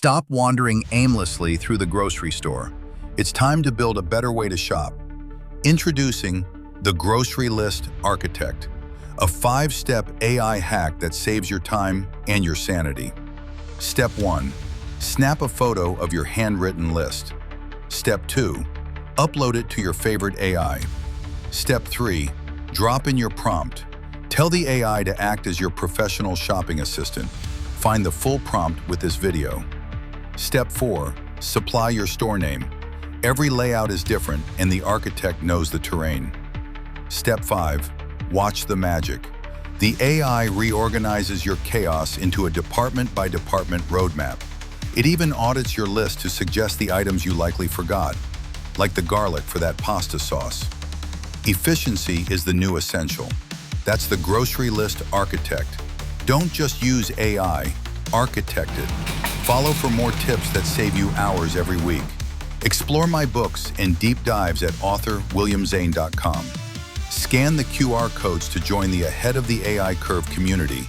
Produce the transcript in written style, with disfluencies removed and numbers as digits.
Stop wandering aimlessly through the grocery store. It's time to build a better way to shop. Introducing the Grocery List Architect, a 5-step AI hack that saves your time and your sanity. Step 1. Snap a photo of your handwritten list. Step 2. Upload it to your favorite AI. Step 3. Drop in your prompt. Tell the AI to act as your professional shopping assistant. Find the full prompt with this video. Step 4. Supply your store name. Every layout is different and the architect knows the terrain. Step 5. Watch the magic. The AI reorganizes your chaos into a department-by-department roadmap. It even audits your list to suggest the items you likely forgot, like the garlic for that pasta sauce. Efficiency is the new essential. That's the Grocery List Architect. Don't just use AI, architect it. Follow for more tips that save you hours every week. Explore my books and deep dives at authorwilliamzain.com. Scan the QR codes to join the Ahead of the AI Curve community